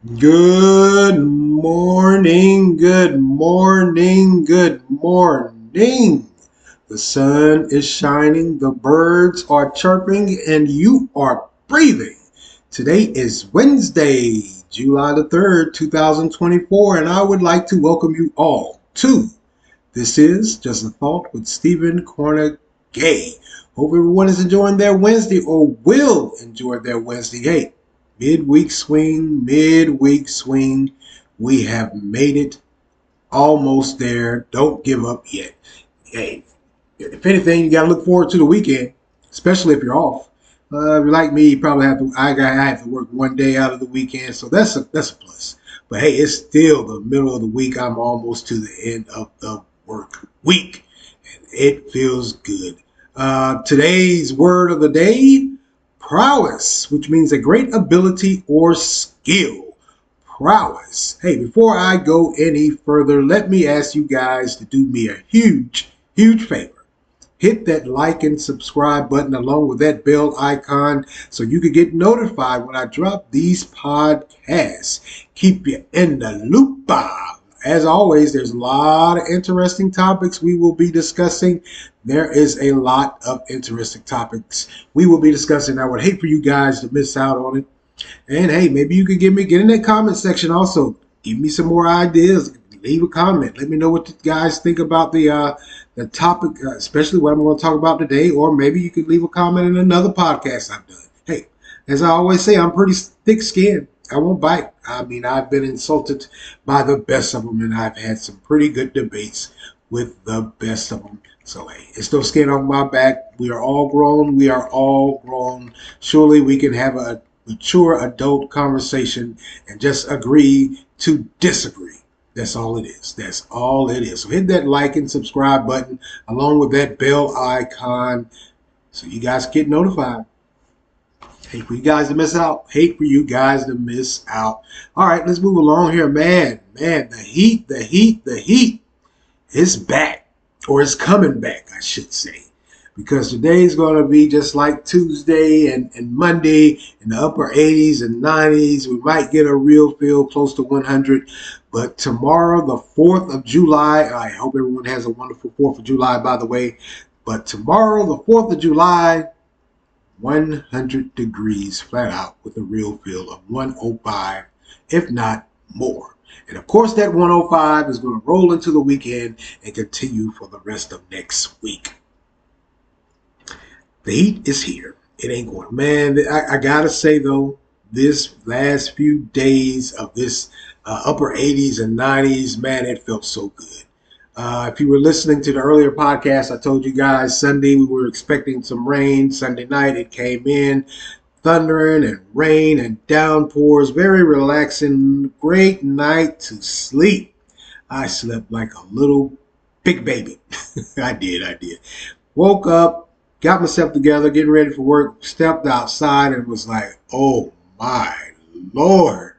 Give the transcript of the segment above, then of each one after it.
Good morning, good morning, good morning. The sun is shining, the birds are chirping, and you are breathing. Today is Wednesday, July the 3rd, 2024, and I would like to welcome you all to This is Just a Thought with Stephen Gay. Hope everyone is enjoying their Wednesday or will enjoy their Wednesday. Hey, midweek swing. We have made it almost there. Don't give up yet. Hey, if anything, you got to look forward to the weekend, especially if you're off. If you're like me, you probably have to. I have to work one day out of the weekend, so that's a plus. But hey, it's still the middle of the week. I'm almost to the end of the work week, and it feels good. Today's word of the day: prowess, which means a great ability or skill. Prowess. Hey, before I go any further, let me ask you guys to do me a huge favor. Hit that like and subscribe button along with that bell icon so you can get notified when I drop these podcasts. Keep you in the loop. As always, there's a lot of interesting topics we will be discussing. There is a lot of interesting topics we will be discussing. I would hate for you guys to miss out on it. And hey, maybe you could get in that comment section also. Give me some more ideas. Leave a comment. Let me know what you guys think about the topic, especially what I'm going to talk about today. Or maybe you could leave a comment in another podcast I've done. Hey, as I always say, I'm pretty thick-skinned. I won't bite. I mean, I've been insulted by the best of them, and I've had some pretty good debates with the best of them. So, hey, it's no skin off my back. We are all grown. We are all grown. Surely we can have a mature adult conversation and just agree to disagree. That's all it is. That's all it is. So hit that like and subscribe button along with that bell icon so you guys get notified. Hate for you guys to miss out. Hate for you guys to miss out. All right, let's move along here. Man, the heat is back. Or is coming back, I should say. Because today's going to be just like Tuesday and Monday in the upper 80s and 90s. We might get a real feel close to 100. But tomorrow, the 4th of July, I hope everyone has a wonderful 4th of July, by the way. But tomorrow, the 4th of July, 100 degrees flat out with a real feel of 105, if not more. And of course, that 105 is going to roll into the weekend and continue for the rest of next week. The heat is here. It ain't going. Man, I got to say, though, this last few days of this upper 80s and 90s, man, it felt so good. If you were listening to the earlier podcast, I told you guys Sunday we were expecting some rain. Sunday night it came in, thundering and rain and downpours. Very relaxing, great night to sleep. I slept like a little big baby. I did. Woke up, got myself together, getting ready for work, stepped outside and was like, oh my Lord,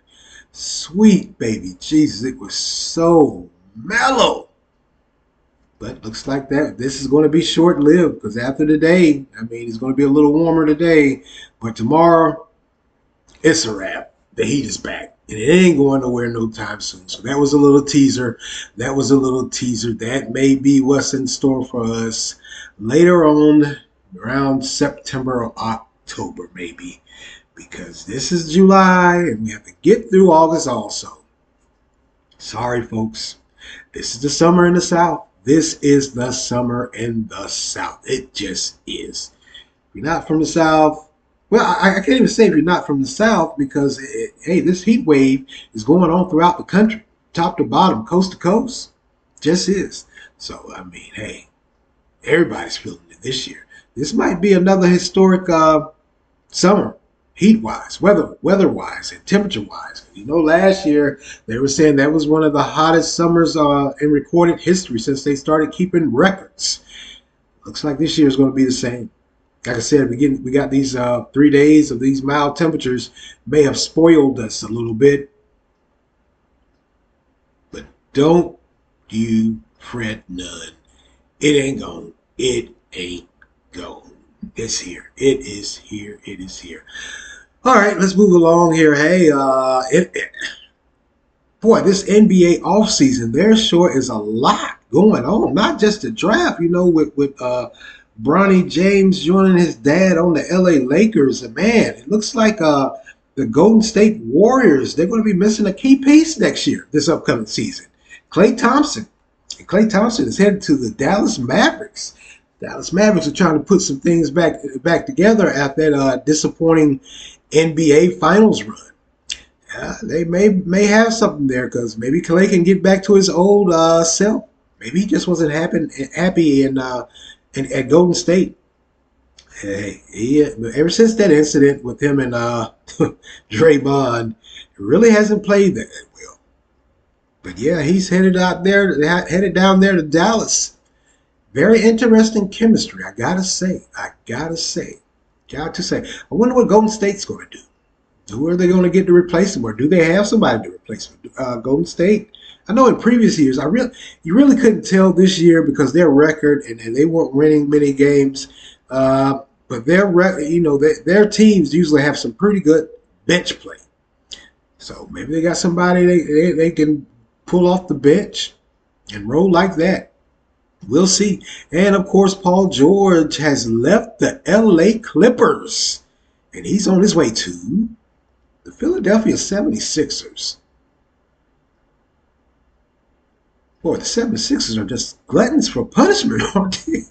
sweet baby Jesus. It was so mellow. But looks like that this is going to be short-lived because after today, I mean, it's going to be a little warmer today, but tomorrow it's a wrap. The heat is back, and it ain't going nowhere no time soon. So that was a little teaser. That may be what's in store for us later on, around September or October, maybe, because this is July, and we have to get through August also. Sorry, folks. This is the summer in the South. This is the summer in the South. It just is. If you're not from the South, well, I can't even say if you're not from the South because, hey, this heat wave is going on throughout the country, top to bottom, coast to coast. Just is. So, I mean, hey, everybody's feeling it this year. This might be another historic summer, heat-wise, weather-wise, and temperature-wise. You know, last year they were saying that was one of the hottest summers in recorded history since they started keeping records. Looks like this year is going to be the same. Like I said, we got these 3 days of these mild temperatures may have spoiled us a little bit, but don't you fret none. It ain't gone. It ain't gone. It's here. It is here. It is here. All right, let's move along here. Hey, boy, this NBA offseason, there sure is a lot going on. Not just the draft, with Bronny James joining his dad on the LA Lakers. And man, it looks like the Golden State Warriors, they're going to be missing a key piece next year, this upcoming season. Klay Thompson. And Klay Thompson is headed to the Dallas Mavericks. Dallas Mavericks are trying to put some things back together after that disappointing NBA Finals run. They may have something there because maybe Clay can get back to his old self. Maybe he just wasn't happy in at Golden State. Hey, ever since that incident with him and Draymond, he really hasn't played that well. But yeah, he's headed down there to Dallas. Very interesting chemistry, I gotta say. Got to say. I wonder what Golden State's going to do. Who are they going to get to replace him, or do they have somebody to replace him? Golden State. I know in previous years, you really couldn't tell this year because their record and they weren't winning many games. But their teams usually have some pretty good bench play. So maybe they got somebody they can pull off the bench and roll like that. We'll see. And of course, Paul George has left the LA Clippers, and he's on his way to the Philadelphia 76ers. Boy, the 76ers are just gluttons for punishment, aren't they?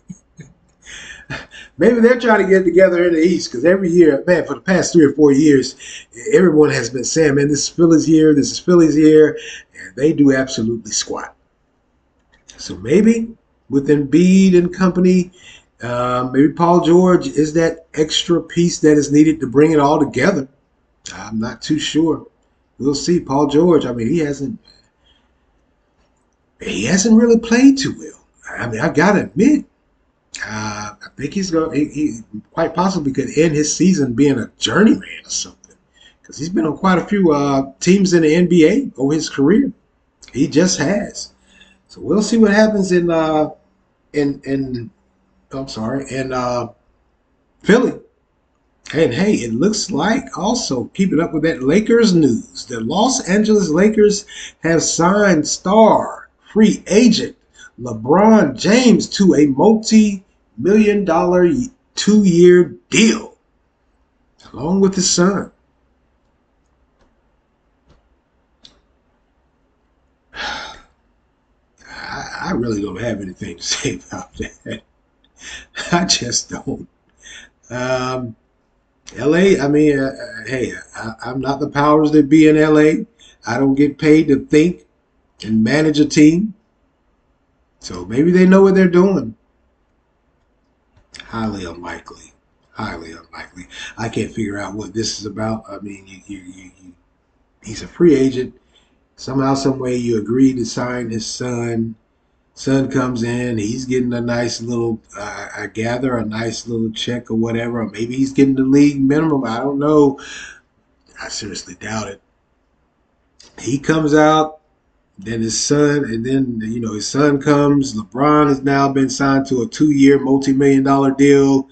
Maybe they're trying to get together in the East because every year, man, for the past 3 or 4 years, everyone has been saying, man, this is Philly's year, this is Philly's year, and they do absolutely squat. So maybe with Embiid and company, maybe Paul George is that extra piece that is needed to bring it all together. I'm not too sure. We'll see. Paul George, I mean, he hasn't really played too well. I mean, I gotta admit, I think he quite possibly could end his season being a journeyman or something because he's been on quite a few teams in the NBA over his career. He just has. So we'll see what happens in I'm sorry, in Philly. And hey, it looks like also keeping up with that Lakers news. The Los Angeles Lakers have signed star free agent LeBron James to a multi-million-dollar 2-year deal, along with his son. I really don't have anything to say about that. I just don't. Um, LA, I mean, hey, I'm not the powers that be in LA. I don't get paid to think and manage a team. So maybe they know what they're doing. Highly unlikely. Highly unlikely. I can't figure out what this is about. I mean, he's a free agent. Somehow, some way, you agree to sign his son. Son comes in. He's getting a nice little, I gather, a nice little check or whatever. Or maybe he's getting the league minimum. I don't know. I seriously doubt it. He comes out, then his son, and then his son comes. LeBron has now been signed to a 2-year, multi-million-dollar deal.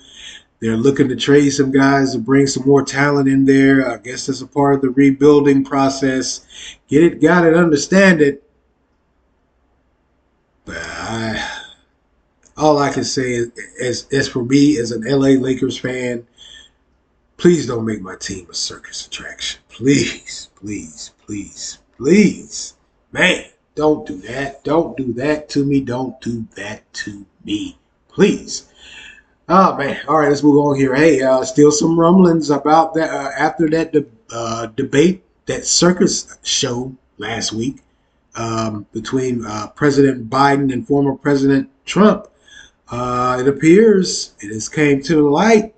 They're looking to trade some guys to bring some more talent in there. I guess that's a part of the rebuilding process. Get it, got it, understand it. But all I can say is, as for me as an LA Lakers fan, please don't make my team a circus attraction. Please, please, please, please. Man, don't do that. Don't do that to me. Don't do that to me. Please. Oh, man. All right, let's move on here. Hey, still some rumblings about that after that debate, that circus show last week between President Biden and former President Trump. It appears it has came to the light.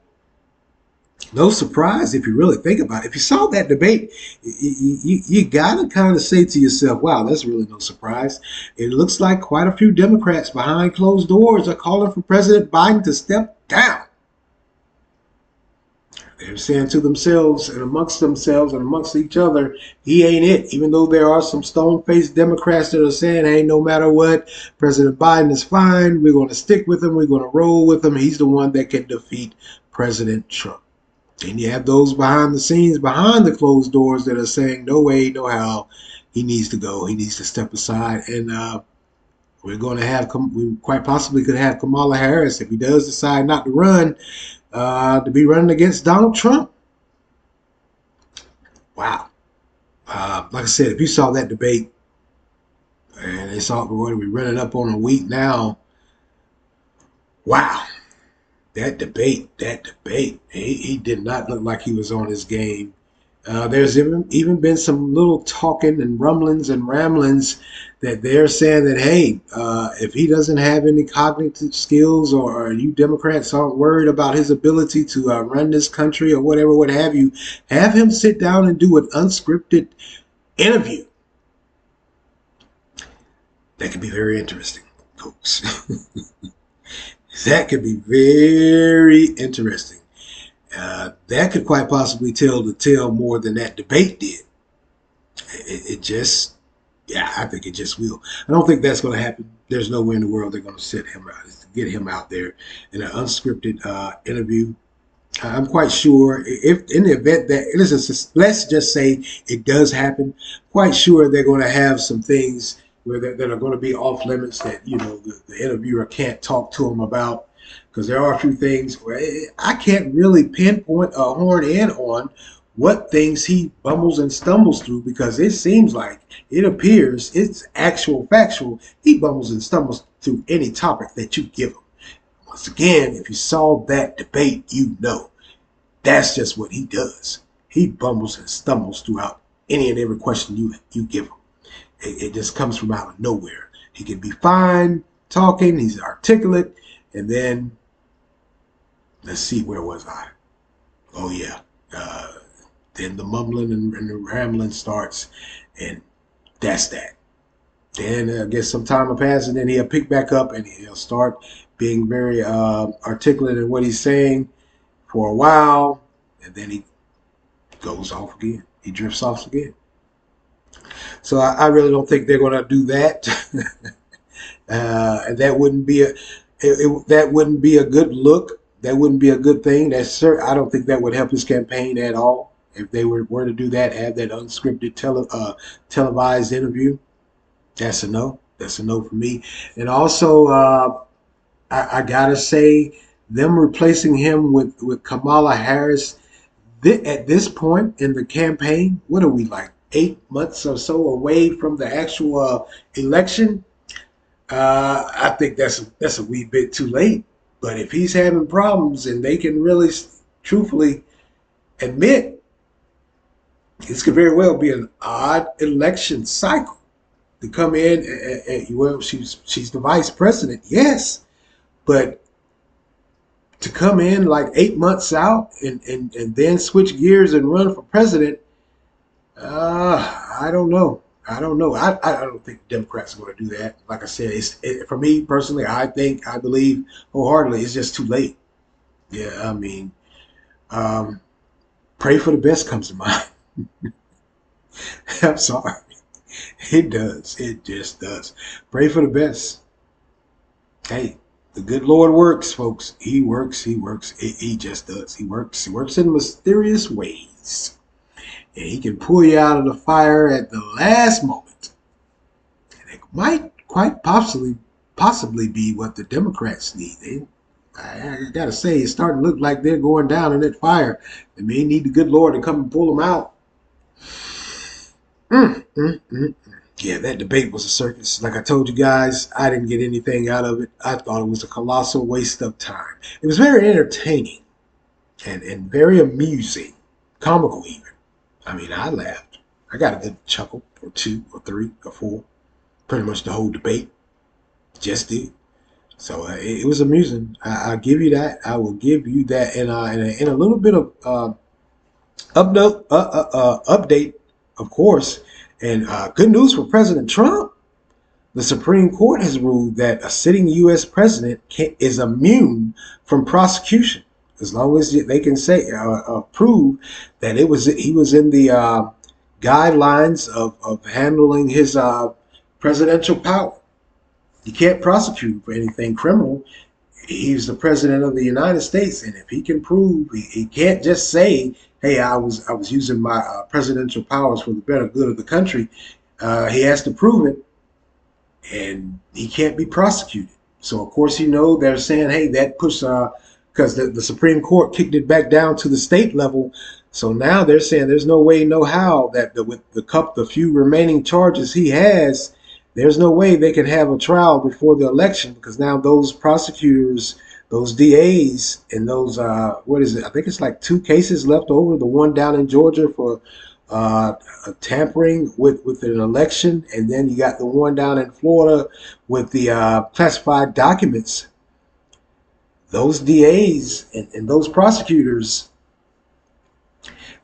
No surprise if you really think about it. If you saw that debate, you got to kind of say to yourself, wow, that's really no surprise. It looks like quite a few Democrats behind closed doors are calling for President Biden to step down. They're saying to themselves and amongst each other, he ain't it. Even though there are some stone-faced Democrats that are saying, hey, no matter what, President Biden is fine. We're going to stick with him. We're going to roll with him. He's the one that can defeat President Trump. And you have those behind the scenes, behind the closed doors that are saying, no way, no how, he needs to go. He needs to step aside. And we're going to have, we quite possibly could have Kamala Harris, if he does decide not to run, to be running against Donald Trump. Wow. Like I said, if you saw that debate, and they saw we're running up on a week now, wow. That debate, he did not look like he was on his game. There's even been some little talking and rumblings and ramblings that they're saying that, hey, if he doesn't have any cognitive skills, or you Democrats aren't worried about his ability to run this country or whatever, what have you, have him sit down and do an unscripted interview. That could be very interesting, folks. That could be very interesting. That could quite possibly tell the tale more than that debate did. It just, yeah, I think it just will. I don't think that's going to happen. There's no way in the world they're going to sit him out, get him out there in an unscripted interview. I'm quite sure if in the event that let's just say it does happen, quite sure they're going to have some things where that are going to be off limits that the interviewer can't talk to them about, because there are a few things where I can't really pinpoint or horn in on what things he bumbles and stumbles through, because it seems like it appears it's actual factual. He bumbles and stumbles through any topic that you give him. Once again, if you saw that debate, that's just what he does. He bumbles and stumbles throughout any and every question you give him. It just comes from out of nowhere. He can be fine talking, he's articulate, and then, let's see, where was I? Oh, yeah. Then the mumbling and the rambling starts, and that's that. Then I guess some time will pass, and then he'll pick back up, and he'll start being very articulate in what he's saying for a while, and then he goes off again. He drifts off again. So I really don't think they're going to do that, and that wouldn't be that wouldn't be a good look. That wouldn't be a good thing. I don't think that would help his campaign at all if they were to do that. Have that unscripted televised interview. That's a no. That's a no for me. And also, I gotta say, them replacing him with Kamala Harris at this point in the campaign, what are we, like 8 months or so away from the actual election? I think that's a wee bit too late. But if he's having problems and they can really truthfully admit, this could very well be an odd election cycle to come in. Well, she's the vice president, yes, but to come in like 8 months out and then switch gears and run for president, I don't know. I don't think Democrats are going to do that. Like I said, for me personally, I believe wholeheartedly it's just too late. Yeah, I mean, pray for the best comes to mind. I'm sorry. It does. It just does. Pray for the best. Hey, the good Lord works, folks. He works. He just does. He works. He works in mysterious ways. And he can pull you out of the fire at the last moment. And it might quite possibly be what the Democrats need. I gotta say, it's starting to look like they're going down in that fire. They may need the good Lord to come and pull them out. Yeah, that debate was a circus. Like I told you guys, I didn't get anything out of it. I thought it was a colossal waste of time. It was very entertaining and very amusing, comical even. I mean, I laughed. I got a good chuckle or two or three or four. Pretty much the whole debate. Just did. So it was amusing. I'll give you that. I will give you that. And in a little bit of update, of course. And good news for President Trump. The Supreme Court has ruled that a sitting U.S. president is immune from prosecution as long as they can say prove that he was in the guidelines of handling his presidential power. You can't prosecute him for anything criminal He's the president of the United States, and if he can prove, he can't just say, "Hey, I was using my presidential powers for the better good of the country." He has to prove it, and he can't be prosecuted. So of course, they're saying, "Hey, that push," because the Supreme Court kicked it back down to the state level. So now they're saying there's no way, no how that with the few remaining charges he has, there's no way they can have a trial before the election, because now those prosecutors, those DAs, and those what is it? I think it's like two cases left over. The one down in Georgia for uh, tampering with an election, and then you got the one down in Florida with the classified documents. Those DAs and those prosecutors,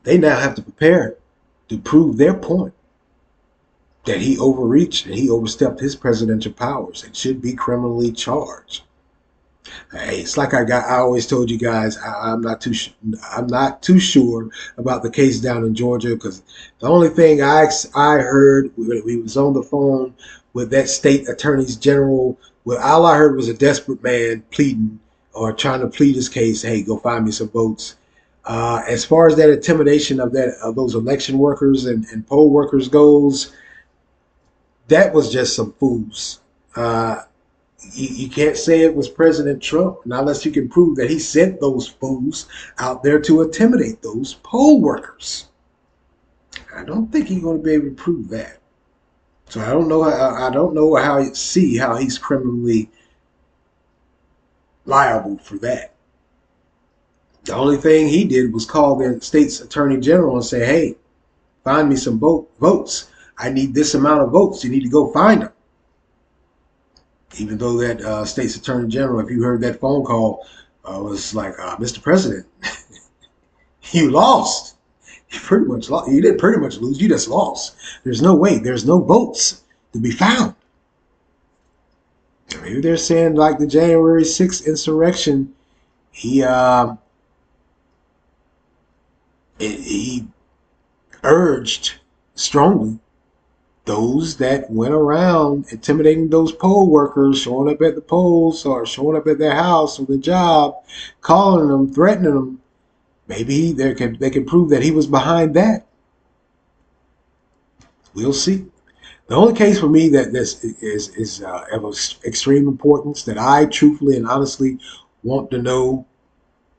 they now have to prepare to prove their point that he overreached and he overstepped his presidential powers and should be criminally charged. Hey, it's like I always told you guys, I'm not too sure about the case down in Georgia, because the only thing I heard when we was on the phone with that state attorney's general, well, all I heard was a desperate man pleading or trying to plead his case. Hey, go find me some votes. As far as that intimidation of those election workers and poll workers goes, that was just some fools. You can't say it was President Trump, not unless you can prove that he sent those fools out there to intimidate those poll workers. I don't think he's going to be able to prove that. So I don't know. I don't know how he's criminally liable for that. The only thing he did was call the state's attorney general and say, "Hey, find me some votes. I need this amount of votes. You need to go find them." Even though that state's attorney general, if you heard that phone call, was like, "Mr. President, you lost. You pretty much lost. You didn't pretty much lose. You just lost. There's no way. There's no votes to be found." Maybe they're saying like the January 6th insurrection, he he urged strongly those that went around intimidating those poll workers, showing up at the polls or showing up at their house or their job, calling them, threatening them. Maybe they can prove that he was behind that. We'll see. The only case for me that this is of extreme importance, that I truthfully and honestly want to know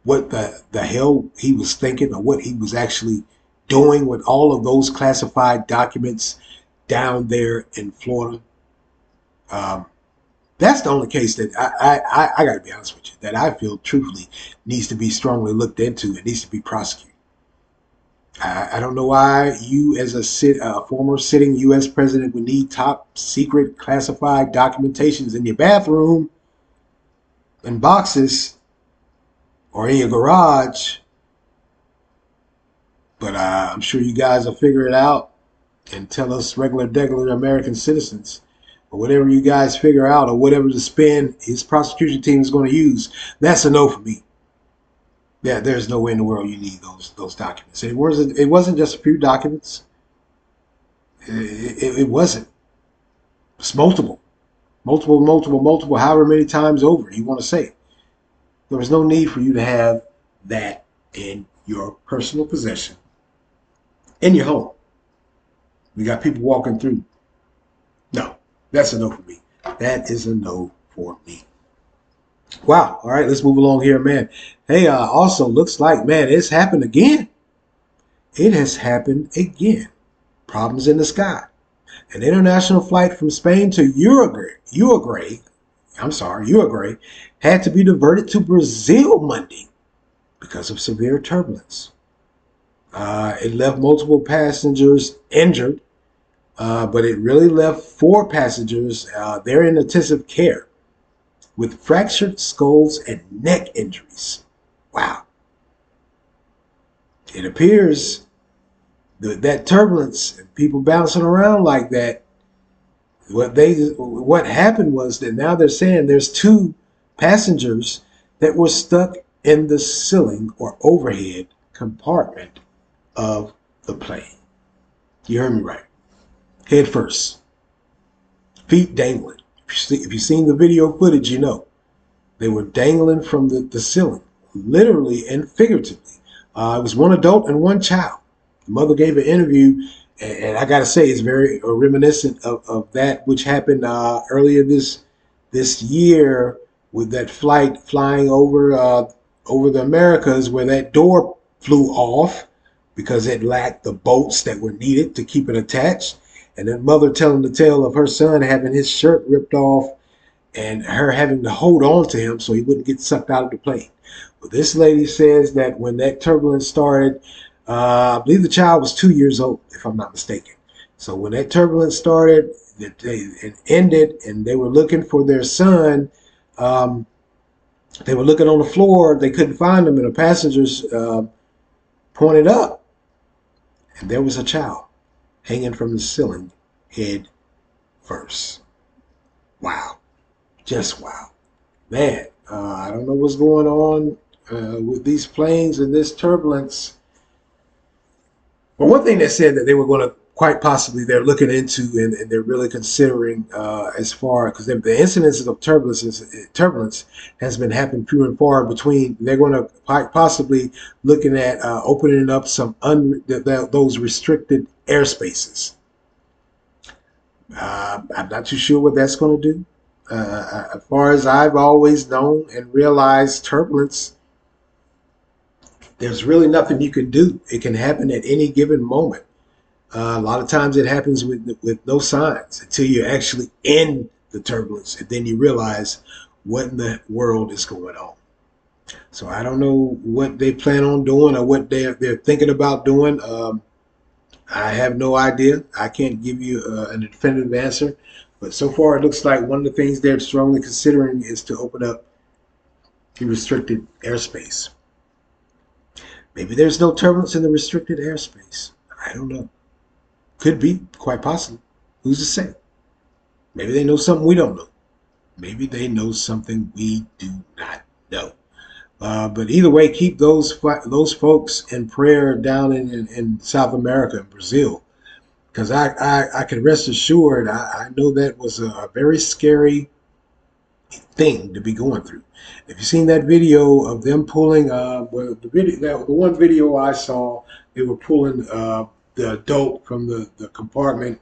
what the hell he was thinking or what he was actually doing with all of those classified documents down there in Florida. Um, that's the only case that I got to be honest with you, that I feel truthfully needs to be strongly looked into. It needs to be prosecuted. I don't know why you, as a former sitting U.S. president, would need top secret classified documentations in your bathroom, in boxes, or in your garage. But I'm sure you guys will figure it out and tell us regular American citizens, or whatever you guys figure out, or whatever the spin his prosecution team is going to use. That's a no for me. Yeah, there's no way in the world you need those documents. It wasn't just a few documents. It wasn't. It's multiple, however many times over you want to say. There was no need for you to have that in your personal possession, in your home. We got people walking through. No, that's a no for me. That is a no for me. Wow. All right, let's move along here, man. Hey, also looks like, man, it's happened again. It has happened again. Problems in the sky. An international flight from Spain to Uruguay had to be diverted to Brazil Monday because of severe turbulence. It left multiple passengers injured, but it really left 4 passengers. They're in intensive care with fractured skulls and neck injuries. Wow. It appears that turbulence and people bouncing around like that, what happened was that now they're saying there's 2 passengers that were stuck in the ceiling or overhead compartment of the plane. You heard me right. Head first, feet dangling. If you've seen the video footage, you know. They were dangling from the ceiling, literally and figuratively. It was one adult and one child. The mother gave an interview, and I got to say, it's very reminiscent of that which happened earlier this year with that flight flying over the Americas, where that door flew off because it lacked the bolts that were needed to keep it attached. And then mother telling the tale of her son having his shirt ripped off and her having to hold on to him so he wouldn't get sucked out of the plane. But this lady says that when that turbulence started, I believe the child was 2 years old, if I'm not mistaken. So when that turbulence started, it ended, and they were looking for their son. They were looking on the floor. They couldn't find him, and the passengers pointed up, and there was a child hanging from the ceiling, head first. Wow. Just wow. Man, I don't know what's going on with these planes and this turbulence. But one thing they said that they were going to quite possibly they're looking into and they're really considering as far because the incidences of turbulence has been happening few and far between. They're going to quite possibly looking at opening up some those restricted airspaces. I'm not too sure what that's going to do. As far as I've always known and realized, turbulence, there's really nothing you can do. It can happen at any given moment. A lot of times it happens with no signs until you're actually in the turbulence, and then you realize what in the world is going on. So I don't know what they plan on doing or what they're thinking about doing. I have no idea. I can't give you a definitive answer. But so far, it looks like one of the things they're strongly considering is to open up the restricted airspace. Maybe there's no turbulence in the restricted airspace. I don't know. Could be, quite possibly. Who's to say? Maybe they know something we don't know. Maybe they know something we do not know. But either way, keep those folks in prayer down in South America and Brazil. Because I can rest assured, I know that was a very scary thing to be going through. If you've seen that video of them pulling, the one video I saw, they were pulling the adult from the compartment,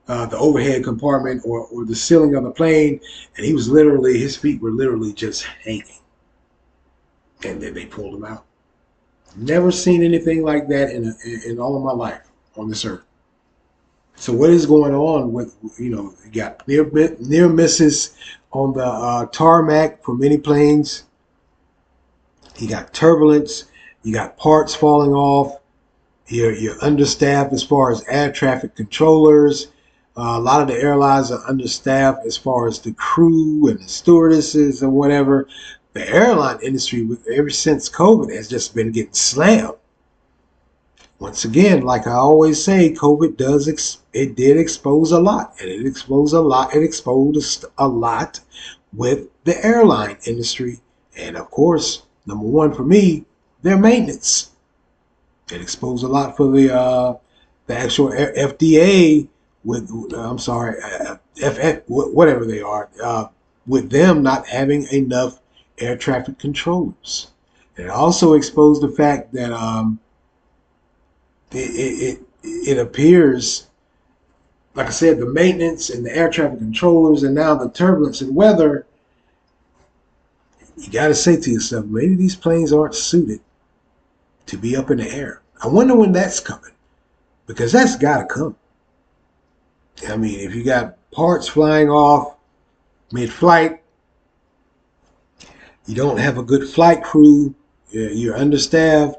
the overhead compartment or the ceiling of the plane, and he was literally, his feet were literally just hanging. And then they pulled him out. Never seen anything like that in all of my life on this earth. So what is going on with, you got near misses on the tarmac for many planes. You got turbulence. You got parts falling off. You're understaffed as far as air traffic controllers. A lot of the airlines are understaffed as far as the crew and the stewardesses and whatever. The airline industry, ever since COVID, has just been getting slammed. Once again, like I always say, COVID did expose a lot, and it exposed a lot. It exposed a lot with the airline industry, and of course, number one for me, their maintenance. It exposed a lot for the actual FDA with whatever they are, with them not having enough air traffic controllers. And it also exposed the fact that it appears, like I said, the maintenance and the air traffic controllers and now the turbulence and weather, you got to say to yourself, maybe these planes aren't suited to be up in the air. I wonder when that's coming, because that's got to come. I mean, if you got parts flying off mid-flight, you don't have a good flight crew, you're understaffed,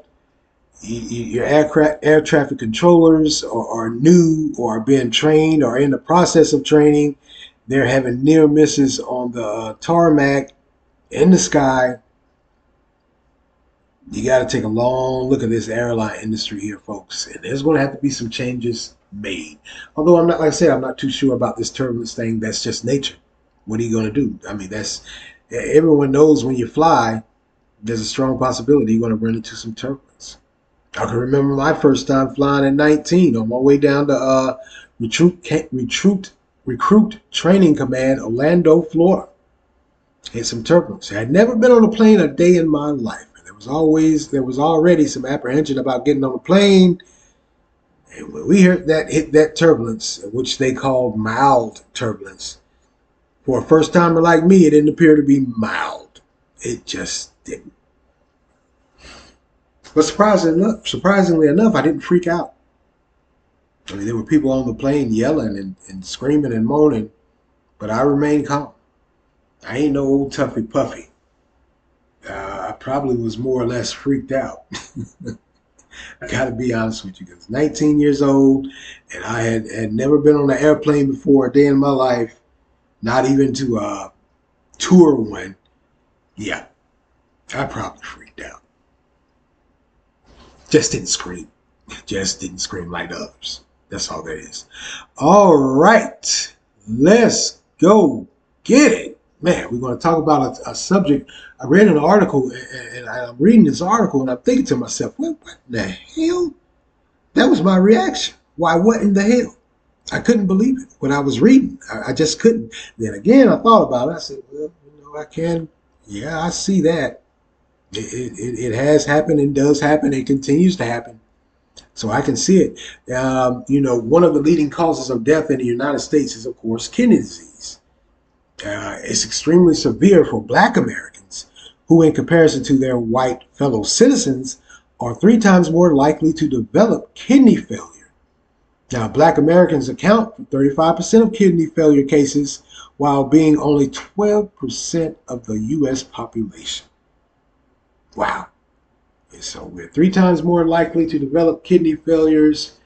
your air traffic controllers are new or are being trained or in the process of training. They're having near misses on the tarmac in the sky. You got to take a long look at this airline industry here, folks. And there's going to have to be some changes made. Although I'm not, like I said, I'm not too sure about this turbulence thing. That's just nature. What are you going to do? I mean, everyone knows when you fly, there's a strong possibility you're going to run into some turbulence. I can remember my first time flying at 19 on my way down to Recruit Training Command, Orlando, Florida. Hit some turbulence. I had never been on a plane a day in my life. And there was already some apprehension about getting on a plane. And when we heard that hit that turbulence, which they called mild turbulence, for a first timer like me, it didn't appear to be mild. It just didn't. But surprisingly enough, I didn't freak out. I mean, there were people on the plane yelling and screaming and moaning, but I remained calm. I ain't no old Tuffy Puffy. I probably was more or less freaked out. I got to be honest with you, because 19 years old, and I had never been on an airplane before a day in my life, not even to tour one. Yeah, I probably freaked out. Just didn't scream. Just didn't scream like the others. That's all that is. All right, let's go get it. Man, we're going to talk about a subject. I read an article, and I'm reading this article, and I'm thinking to myself, what the hell? That was my reaction. Why, what in the hell? I couldn't believe it when I was reading. I just couldn't. Then again, I thought about it. I said, well, I can. Yeah, I see that. It has happened and does happen. It continues to happen. So I can see it. One of the leading causes of death in the United States is, of course, kidney disease. It's extremely severe for Black Americans, who, in comparison to their white fellow citizens, are 3 times more likely to develop kidney failure. Now, Black Americans account for 35% of kidney failure cases, while being only 12% of the U.S. population. Wow. And so we're 3 times more likely to develop kidney failures,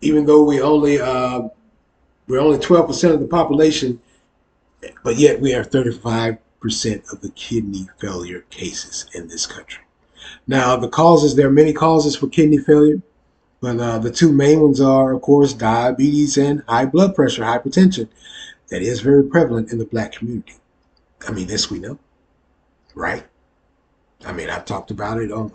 even though we're only 12% of the population, but yet we have 35% of the kidney failure cases in this country. Now, there are many causes for kidney failure, but the 2 main ones are, of course, diabetes and high blood pressure, hypertension. That is very prevalent in the Black community. I mean, this we know, right? I mean, I've talked about it on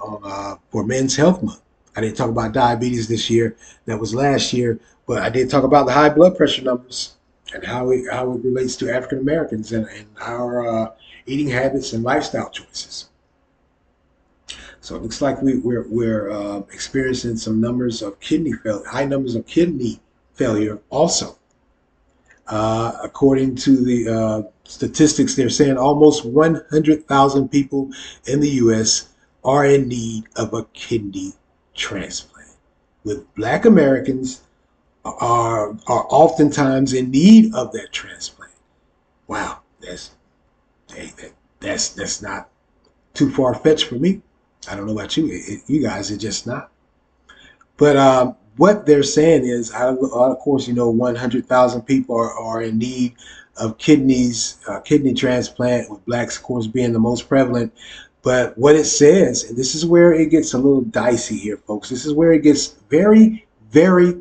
for Men's Health Month. I didn't talk about diabetes this year. That was last year. But I did talk about the high blood pressure numbers and how it relates to African Americans and our eating habits and lifestyle choices. So it looks like we're experiencing some numbers of high numbers of kidney failure also. According to the statistics, they're saying almost 100,000 people in the U.S. are in need of a kidney transplant, with Black Americans are oftentimes in need of that transplant. Wow, that's not too far fetched for me. I don't know about you. You guys, it's just not. But what they're saying is, of course, 100,000 people are in need of kidney transplant, with Blacks, of course, being the most prevalent. But what it says, and this is where it gets a little dicey here, folks. This is where it gets very, very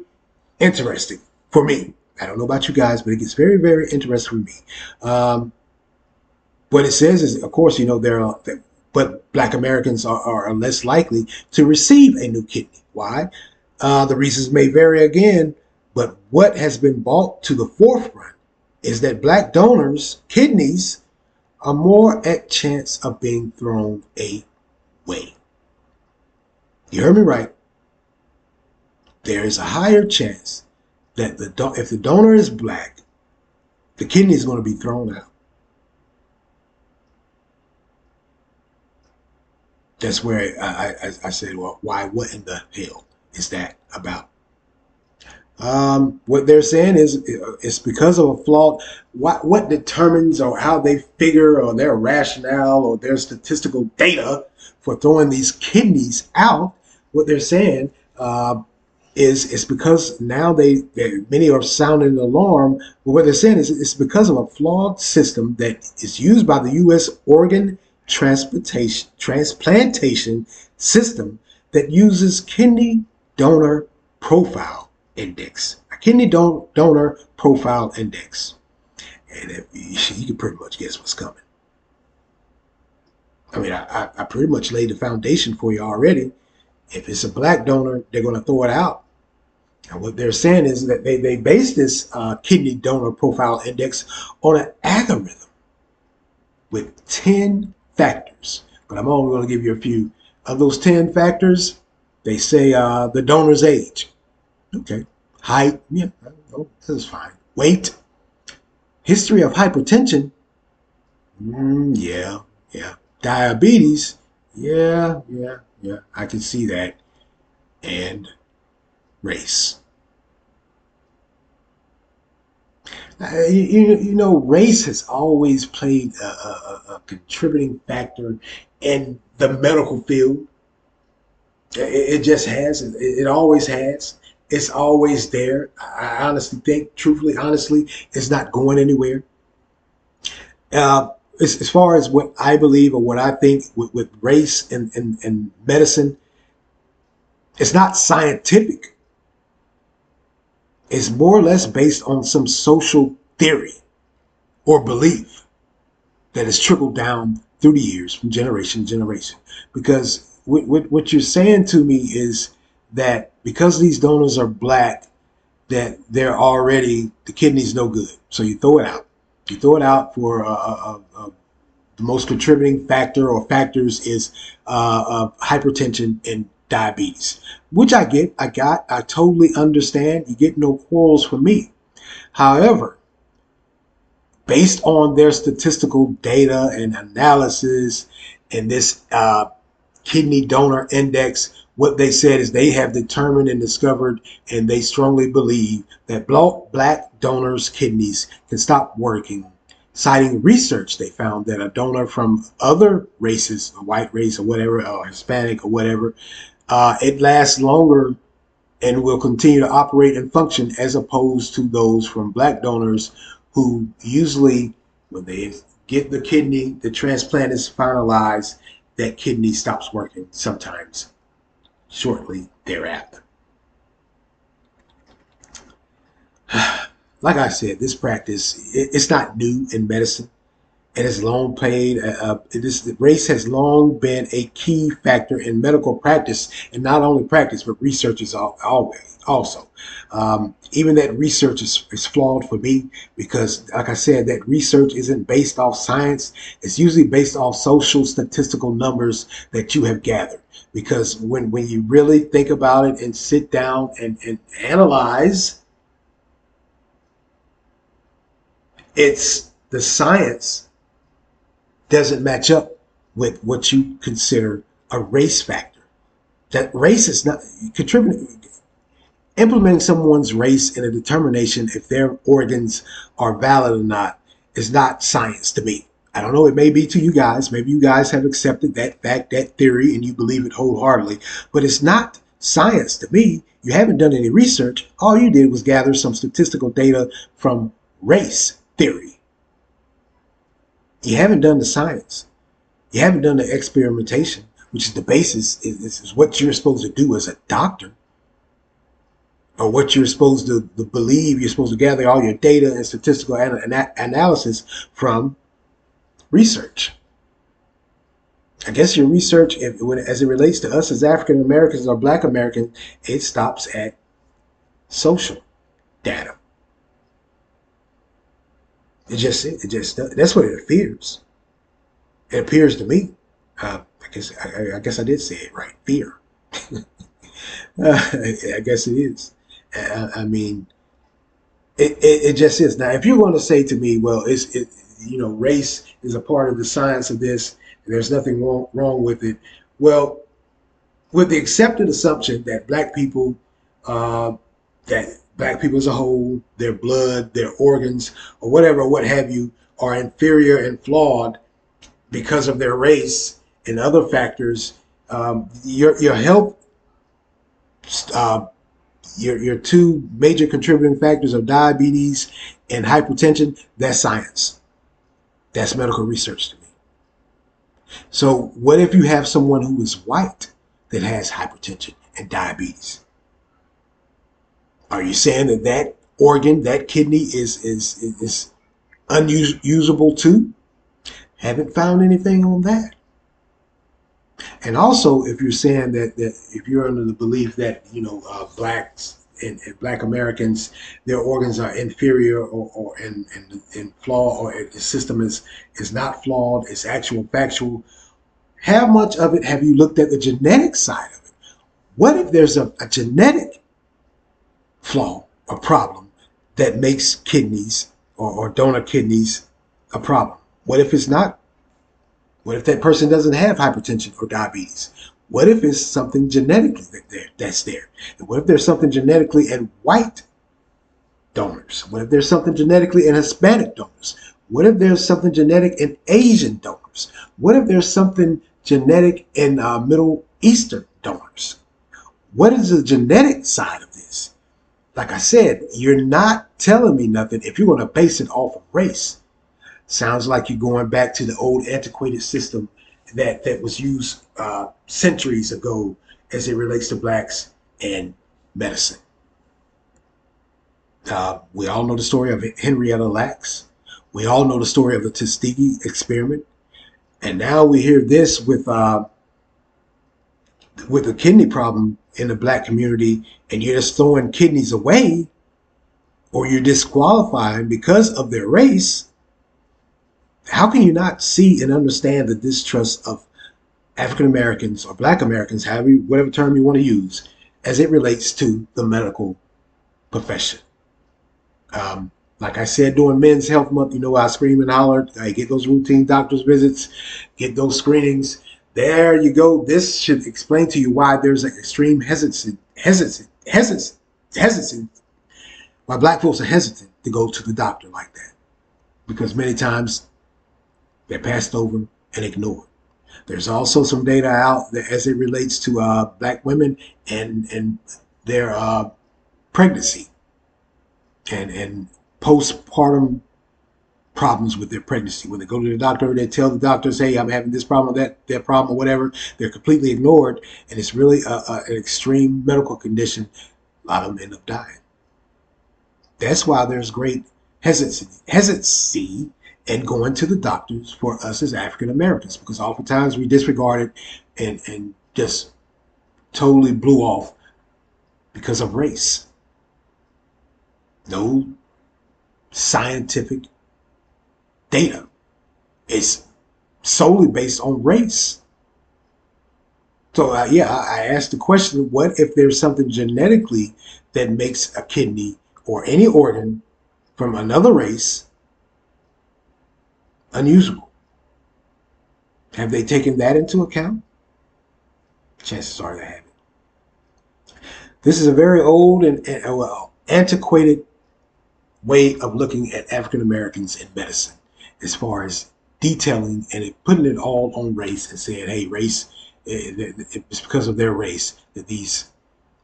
interesting for me. I don't know about you guys, but it gets very, very interesting for me. What it says is, of course, but Black Americans are less likely to receive a new kidney. Why? The reasons may vary again, but what has been brought to the forefront is that Black donors' kidneys are more at chance of being thrown away. You heard me right. There is a higher chance that if the donor is Black, the kidney is going to be thrown out. That's where I said, well, why? What in the hell is that about? What they're saying is it's because of a flawed. What determines or how they figure or their rationale or their statistical data for throwing these kidneys out. What they're saying is it's because now many are sounding the alarm. But what they're saying is it's because of a flawed system that is used by the U.S. organ transplantation system that uses kidney donor profile index, a kidney donor profile index. And you can pretty much guess what's coming. I mean, I pretty much laid the foundation for you already. If it's a Black donor, they're going to throw it out. And what they're saying is that they base this kidney donor profile index on an algorithm. with 10 factors, but I'm only going to give you a few. Of those 10 factors, they say the donor's age. Okay. Height, yeah, oh, this is fine. Weight, history of hypertension, yeah, yeah. Diabetes, yeah. I can see that. And race. Race has always played a contributing factor in the medical field. It just has. It always has. It's always there. I honestly think, truthfully, honestly, it's not going anywhere. Uh, as far as what I believe or what I think with race and medicine, it's not scientific. It's more or less based on some social theory or belief that has trickled down through the years from generation to generation. Because what you're saying to me is that because these donors are black, that they're already, the kidney's no good. So you throw it out. You throw it out for the most contributing factor or factors is hypertension and diabetes, which I get, I totally understand. You get no quarrels from me. However, based on their statistical data and analysis and this kidney donor index, what they said is they have determined and discovered, and they strongly believe that black donors' kidneys can stop working. Citing research, they found that a donor from other races, a white race or whatever, or Hispanic or whatever, it lasts longer and will continue to operate and function as opposed to those from black donors who usually, when they get the kidney, the transplant is finalized, that kidney stops working sometimes shortly thereafter. Like I said, this practice, it's not new in medicine. It has long played, race has long been a key factor in medical practice, and not only practice, but research is always also. Even that research is flawed for me because, like I said, that research isn't based off science. It's usually based off social statistical numbers that you have gathered. Because when you really think about it and sit down and analyze, it's the science doesn't match up with what you consider a race factor. That race is not contributing. Implementing someone's race in a determination if their organs are valid or not is not science to me. I don't know, it may be to you guys. Maybe you guys have accepted that fact, that theory, and you believe it wholeheartedly. But it's not science to me. You haven't done any research. All you did was gather some statistical data from race theory. You haven't done the science. You haven't done the experimentation, which is the basis, is what you're supposed to do as a doctor, or what you're supposed to believe. You're supposed to gather all your data and statistical analysis from research. I guess your research, as it relates to us as African Americans or Black Americans, it stops at social data. That's what it appears. It appears to me. I guess I did say it right. Fear. I guess it is. I mean, it just is. Now, if you're going to say to me, well, race is a part of the science of this, and there's nothing wrong with it. Well, with the accepted assumption that black people as a whole, their blood, their organs, or whatever, what have you, are inferior and flawed because of their race and other factors, your health, your two major contributing factors of diabetes and hypertension, that's science. That's medical research to me. So what if you have someone who is white that has hypertension and diabetes? Are you saying that organ, that kidney is unusable too? Haven't found anything on that. And also, if you're saying that if you're under the belief that blacks in Black Americans, their organs are inferior or in flaw, or the system is not flawed, it's actual factual. How much of it have you looked at the genetic side of it? What if there's a genetic flaw, a problem that makes kidneys or donor kidneys a problem? What if it's not? What if that person doesn't have hypertension or diabetes? What if it's something genetically that's there? And what if there's something genetically in white donors? What if there's something genetically in Hispanic donors? What if there's something genetic in Asian donors? What if there's something genetic in Middle Eastern donors? What is the genetic side of this? Like I said, you're not telling me nothing if you're going to base it off of race. Sounds like you're going back to the old antiquated system that was used centuries ago as it relates to blacks and medicine. We all know the story of Henrietta Lacks. We all know the story of the Tuskegee experiment. And now we hear this with a kidney problem in the black community, and you're just throwing kidneys away, or you're disqualifying because of their race. How can you not see and understand the distrust of African Americans or Black Americans, whatever term you want to use, as it relates to the medical profession? Like I said, during Men's Health Month, I scream and holler. I get those routine doctor's visits, get those screenings. There you go. This should explain to you why there's an extreme hesitancy. Why black folks are hesitant to go to the doctor like that, because many times they're passed over and ignored. There's also some data out that as it relates to black women and their pregnancy and postpartum problems with their pregnancy. When they go to the doctor, they tell the doctors, hey, I'm having this problem, that problem, or whatever. They're completely ignored, and it's really an extreme medical condition. A lot of them end up dying. That's why there's great hesitancy in going to the doctors for us as African Americans, because oftentimes we disregard it and just totally blew off because of race. No scientific data. It's solely based on race. So I asked the question, what if there's something genetically that makes a kidney or any organ from another race unusable? Have they taken that into account? Chances are they haven't. This is a very old and antiquated way of looking at African Americans in medicine, as far as detailing and putting it all on race and saying, hey, race, it's because of their race that these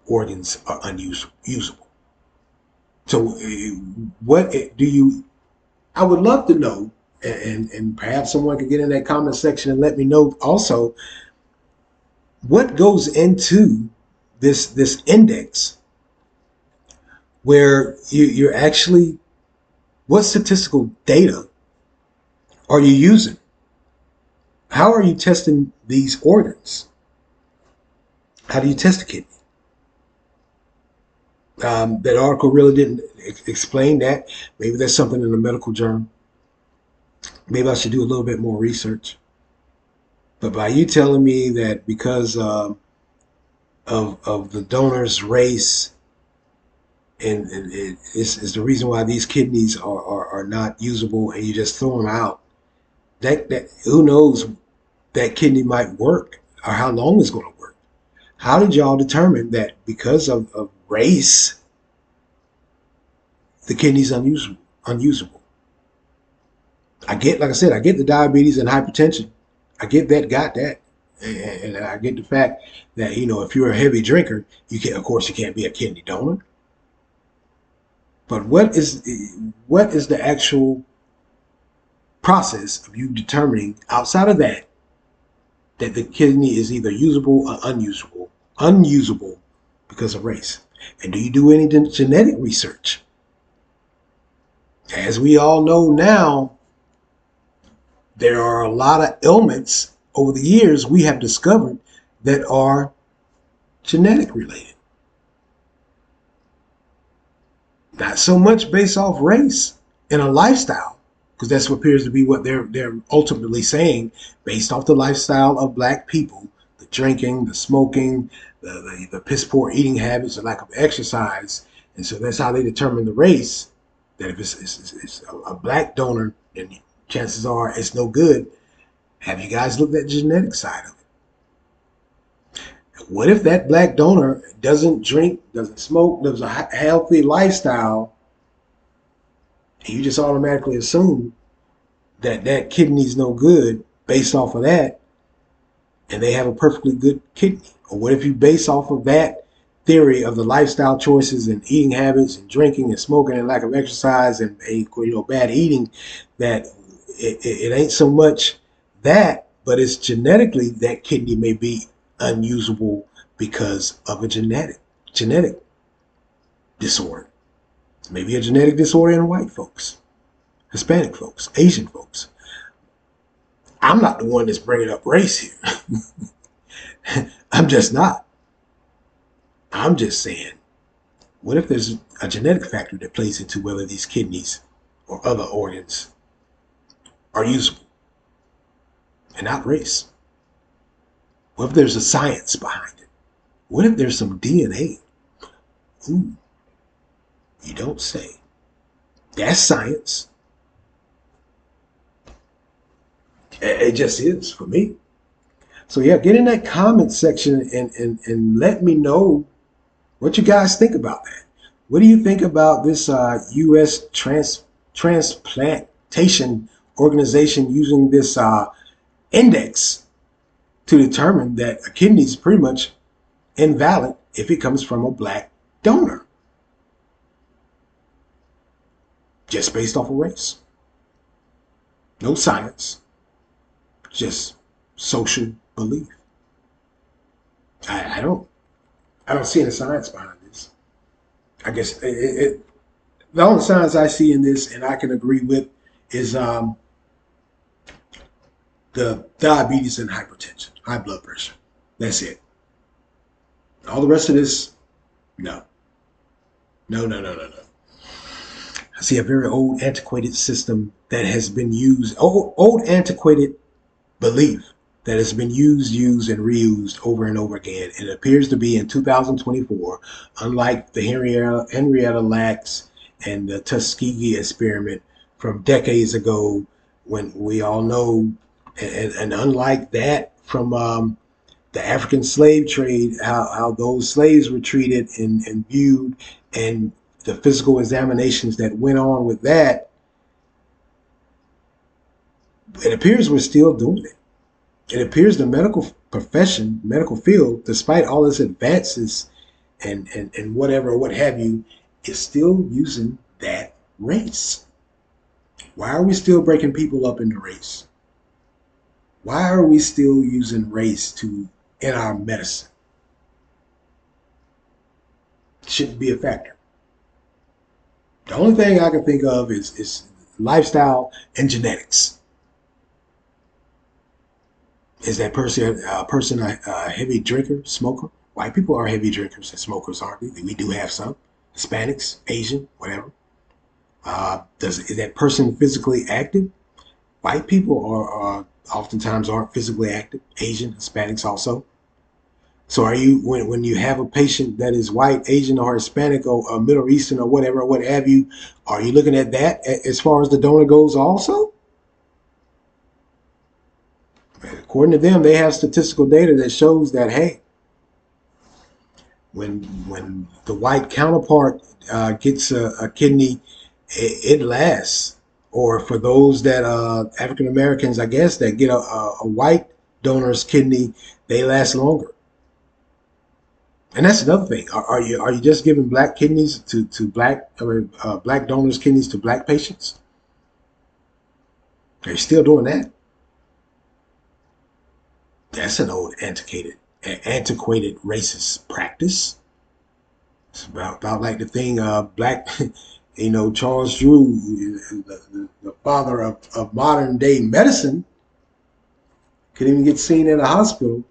organs are unusable. So what do you, I would love to know, and perhaps someone could get in that comment section and let me know also, what goes into this index where you're actually, what statistical data are you using? How are you testing these organs? How do you test a kidney? That article really didn't explain that. Maybe there's something in the medical journal. Maybe I should do a little bit more research. But by you telling me that because of the donor's race, and it is the reason why these kidneys are not usable, and you just throw them out, that who knows, that kidney might work, or how long it's going to work. How did y'all determine that because of race, the kidney's unusable? I get, like I said, I get the diabetes and hypertension. I get that, got that. And I get the fact that, if you're a heavy drinker, of course you can't be a kidney donor. But what is the actual process of you determining, outside of that the kidney is either usable or unusable because of race? And do you do any genetic research? As we all know now, there are a lot of ailments over the years we have discovered that are genetic related. Not so much based off race and a lifestyle, because that's what appears to be what they're ultimately saying, based off the lifestyle of black people, the drinking, the smoking, the piss poor eating habits, the lack of exercise, and so that's how they determine the race. That if it's a black donor, then chances are it's no good. Have you guys looked at the genetic side of it? What if that black donor doesn't drink, doesn't smoke, lives a healthy lifestyle, and you just automatically assume that that kidney's no good based off of that, and they have a perfectly good kidney? Or what if you base off of that theory of the lifestyle choices and eating habits and drinking and smoking and lack of exercise and bad eating, that it ain't so much that, but it's genetically that kidney may be unusable because of a genetic disorder. Maybe a genetic disorder in white folks, Hispanic folks, Asian folks. I'm not the one that's bringing up race here. I'm just not. I'm just saying, what if there's a genetic factor that plays into whether these kidneys or other organs are usable and not race? What if there's a science behind it? What if there's some DNA? Ooh, you don't say. That's science. It just is for me. So yeah, get in that comment section and let me know what you guys think about that. What do you think about this U.S. transplantation organization using this index to determine that a kidney is pretty much invalid if it comes from a black donor, just based off of race? No science, just social belief. I don't see any science behind this. I guess the only science I see in this, and I can agree with, is the diabetes and hypertension, high blood pressure. That's it. All the rest of this, no. No, no, no, no, no. I see a very old, antiquated system that has been used, old antiquated belief that has been used, and reused over and over again. And it appears to be in 2024, unlike the Henrietta Lacks and the Tuskegee experiment from decades ago, when we all know, and unlike that from the African slave trade, how those slaves were treated and viewed, and the physical examinations that went on with that, it appears we're still doing it. It appears the medical profession, medical field, despite all its advances and whatever, what have you, is still using that race. Why are we still breaking people up into race? Why are we still using race in our medicine? It shouldn't be a factor. The only thing I can think of is lifestyle and genetics. Is that person a heavy drinker, smoker? White people are heavy drinkers and smokers, aren't we? We do have some. Hispanics, Asian, whatever. Is that person physically active? White people are oftentimes aren't physically active. Asian, Hispanics also. So are you, when you have a patient that is white, Asian, or Hispanic, or Middle Eastern, or whatever, what have you, are you looking at that as far as the donor goes also? According to them, they have statistical data that shows that, hey, when the white counterpart gets a kidney, it lasts. Or for those that African Americans, I guess, that get a white donor's kidney, they last longer. And that's another thing. Are you just giving black kidneys to black black donors' kidneys to black patients? Are you still doing that? That's an old, antiquated racist practice. It's about like the thing black, Charles Drew, the father of modern day medicine, couldn't even get seen in a hospital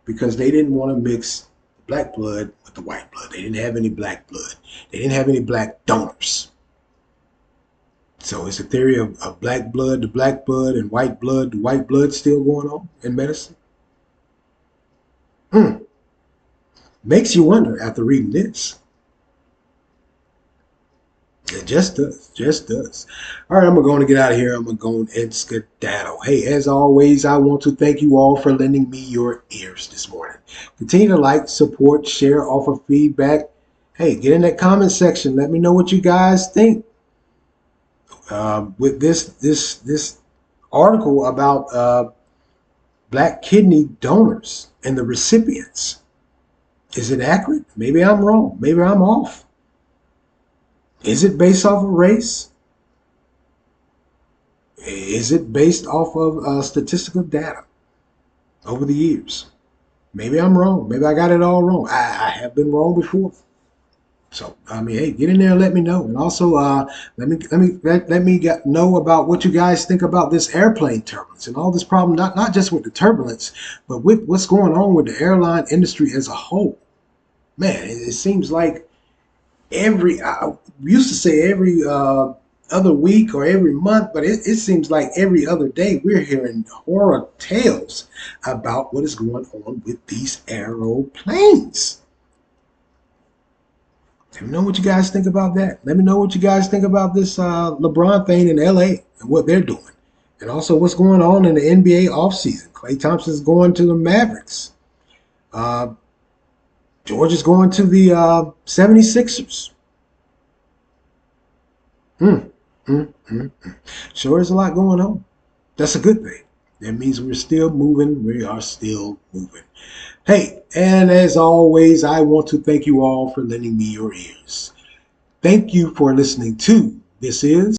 because they didn't want to mix black blood with the white blood. They didn't have any black blood. They didn't have any black donors. So it's a theory of black blood to black blood and white blood to white blood still going on in medicine. Hmm. Makes you wonder after reading this. It just does. Just does. All right, I'm going to get out of here. I'm going to go and skedaddle. Hey, as always, I want to thank you all for lending me your ears this morning. Continue to like, support, share, offer feedback. Hey, get in that comment section. Let me know what you guys think. With this article about black kidney donors and the recipients. Is it accurate? Maybe I'm wrong. Maybe I'm off. Is it based off of race? Is it based off of statistical data over the years? Maybe I'm wrong. Maybe I got it all wrong. I have been wrong before. So I mean, hey, get in there and let me know. And also, let me know about what you guys think about this airplane turbulence and all this problem. Not just with the turbulence, but with what's going on with the airline industry as a whole. Man, it seems like I used to say every other week or every month, but it seems like every other day we're hearing horror tales about what is going on with these aeroplanes. Let me know what you guys think about that. Let me know what you guys think about this LeBron thing in LA and what they're doing. And also what's going on in the NBA offseason. Klay Thompson's going to the Mavericks. George is going to the 76ers. Sure is a lot going on. That's a good thing. That means we're still moving. We are still moving. Hey, and as always, I want to thank you all for lending me your ears. Thank you for listening to This Is